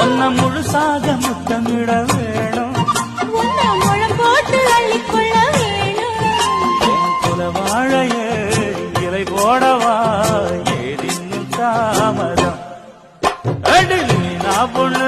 ஒன்ன முழுசாக முத்தமிட வேணும், முழம் போட்டு அள்ளிக்கொள்ள வேணும். என் குல வாழையே இலை போடவா ஏதின்னும் தாமதம். அடி நீ நான் பொண்ணு